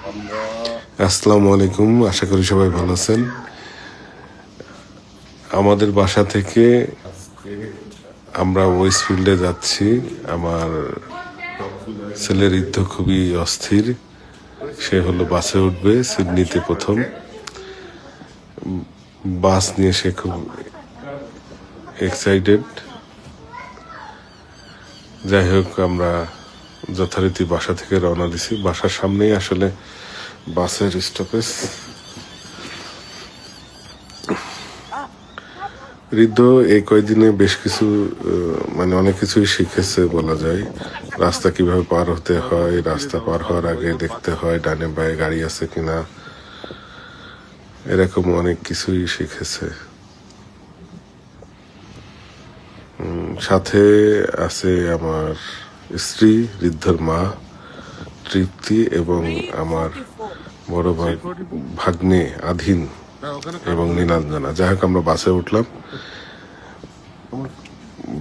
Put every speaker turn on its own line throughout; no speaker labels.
আসসালামু আলাইকুম, আশা করি সবাই ভালো আছেন। আমাদের বাসা থেকে আমরা ওয়েস্টফিল্ডে যাচ্ছি। আমার ছেলের ঋদ্ধ খুবই অস্থির, সে হলো বাসে উঠবে সিডনিতে প্রথম। বাস নিয়ে সে খুব এক্সাইটেড। যাই হোক, আমরা যথারীতি বাসা থেকে রওনা দিছি। বাসার সামনেই আসলে বাসের স্টপেজ। ঋদ্ধ এই কয়েকদিনে বেশ কিছু অনেক কিছুই শিখেছে বলা যায়। রাস্তা কিভাবে পার হতে হয়, রাস্তা পার হওয়ার আগে দেখতে হয় ডানে বায়ে গাড়ি আছে কিনা, এরকম অনেক কিছুই শিখেছে। সাথে আছে আমার স্ত্রী, ঋদ্ধর মা তৃপ্তি এবং আমার বড় ভাগ্নে আধীন এবং নীলাঞ্জনা। যাই হোক, আমরা বাসে উঠলাম।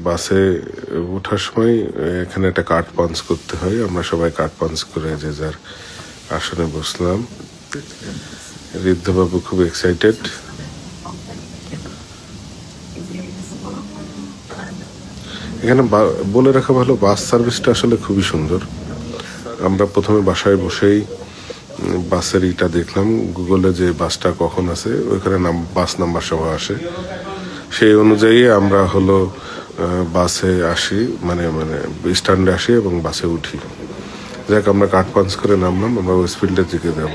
বাসে ওঠার সময় এখানে একটা কার্ড পাঞ্চ করতে হয়। আমরা সবাই কার্ড পাঞ্চ করে যে যার আসনে বসলাম। ঋদ্ধবাবু খুব এক্সাইটেড। এখানে বলে রাখা ভালো, বাস সার্ভিসটা আসলে খুবই সুন্দর। আমরা প্রথমে বাসায় বসেই বাসের ইটা দেখলাম, গুগলে যে বাসটা কখন আছে ওইখানে বাস নাম্বার সহ আসে। সেই অনুযায়ী আমরা হলো বাসে আসি, স্ট্যান্ডে আসি এবং বাসে উঠি। যাক, আমরা কাঠ পাঞ্চ করে নামলাম। আমরা ওয়েস্টফিল্ডের দিকে যাব।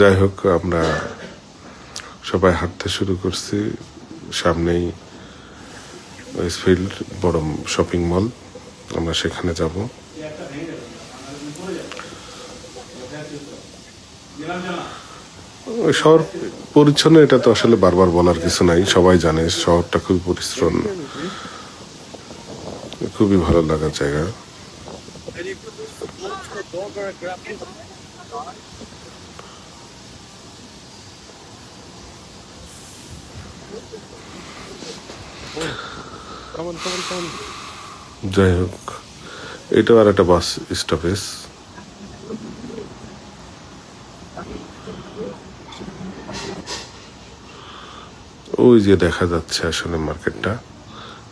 যাই হোক, আমরা সবাই হাঁটতে শুরু করছি। সামনেই ওয়েস্টফিল্ড বড় শপিং মল, আমরা সেখানে যাব। শহর পরিচ্ছন্ন, এটা তো আসলে বারবার বলার কিছু নাই, সবাই জানে শহরটা খুবই পরিচ্ছন্ন, খুবই ভালো লাগার জায়গা। যাই হোক, এটাও আর একটা বাস স্টপেজ। ওই যে দেখা যাচ্ছে আসলে মার্কেটটা,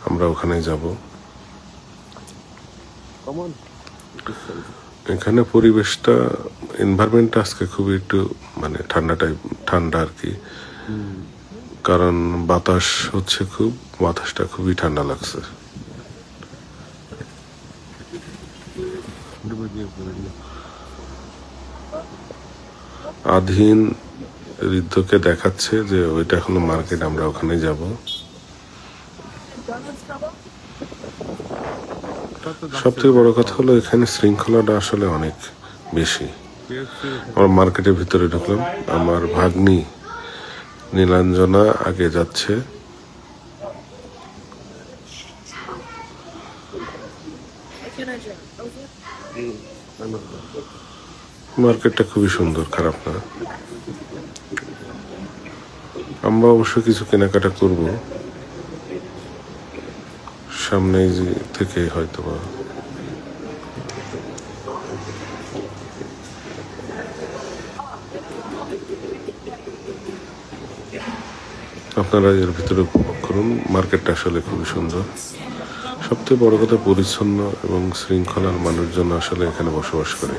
আমরা ওখানে যাব। এখানে পরিবেশটা, এনভায়রনমেন্টটা আজকে খুবই একটু ঠান্ডা আর কি, কারণ বাতাস হচ্ছে খুব, বাতাসটা খুবই ঠান্ডা লাগছে। আধীন ঋদ্ধকে দেখাচ্ছে যে ওইটা হলো মার্কেট, আমরা ওখানে যাব। সব থেকে বড় কথা হলো এখানে শৃঙ্খলাটা আসলে অনেক বেশি। আমরা মার্কেটের ভিতরে ঢুকলাম। আমার ভাগ্নি নীলাঞ্জনা আগে যাচ্ছে। মার্কেটটা খুবই সুন্দর, খারাপ না। আমরা অবশ্য কিছু কেনাকাটা করব সামনে থেকে হয়তো বা। আপনারা এর ভিতরে উপভোগ করুন। মার্কেটটা আসলে খুবই সুন্দর। সবথেকে বড় কথা, পরিচ্ছন্ন এবং শৃঙ্খলার মানুষজন আসলে এখানে বসবাস করে।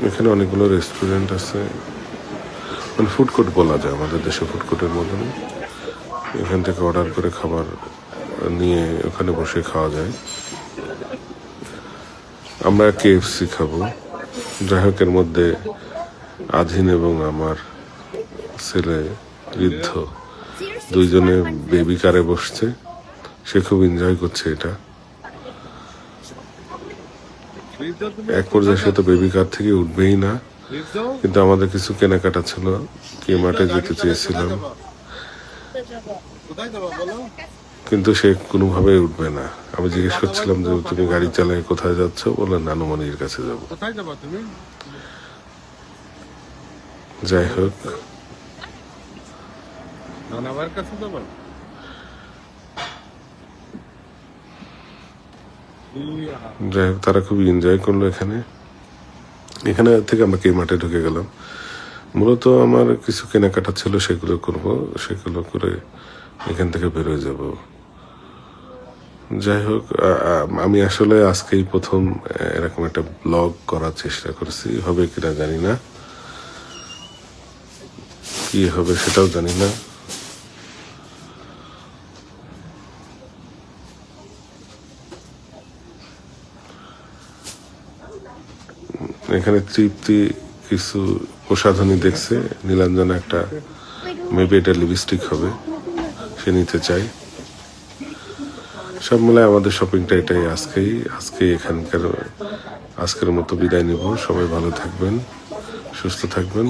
এখানে অনেকগুলো রেস্টুরেন্ট আছে, ফুড কোর্ট বলা যায়, আমাদের দেশে ফুড কোর্টের মতন। এখান থেকে অর্ডার করে খাবার নিয়ে ওখানে বসে খাওয়া যায়। আমরা KFC খাবো। যাই হোক, এর মধ্যে আধীন এবং আমার ছেলে ঋদ্ধ দুইজনে বেবি কারে বসছে, সে খুব এনজয় করছে এটা। এক পর্যায়ে সে তো বেবি কার থেকে উঠবেই না, কিন্তু আমাদের কিছু কেনাকাটা ছিল, কেমার্টে যেতে চেয়েছিলাম।
কোথায় যাবো বলো?
কিন্তু সে কোনোভাবেই উঠবে না। আমি জিজ্ঞেস করছিলাম যে তুমি গাড়ি চালায় কোথায় যাচ্ছ, বলে নানুমণির কাছে যাব।
কোথায় যাবা তুমি?
যাই হোক,
নানাবার কাছে যাবা?
যাই হোক, তারা খুবই এনজয় করলো এখানে। এখানে থেকে আমরা কে মাঠে ঢুকে গেলাম। মূলত আমার কিছু কেনাকাটা ছিল, সেগুলো করব, সেগুলো করে এখান থেকে বেরোয় যাব। যাই হোক, আমি আসলে আজকেই প্রথম এরকম একটা ব্লগ করার চেষ্টা করছি। হবে কিনা জানি না, কি হবে সেটাও জানি না। এখানে তৃপ্তি কিছু প্রসাধনী দেখছে, নীলাঞ্জনা একটা, মেবি এটা লিপস্টিক হবে, সে নিতে চাই। সব মিলায় আমাদের শপিংটা এটাই। আজকে আজকের মতো বিদায় নিব। সবাই ভালো থাকবেন, সুস্থ থাকবেন।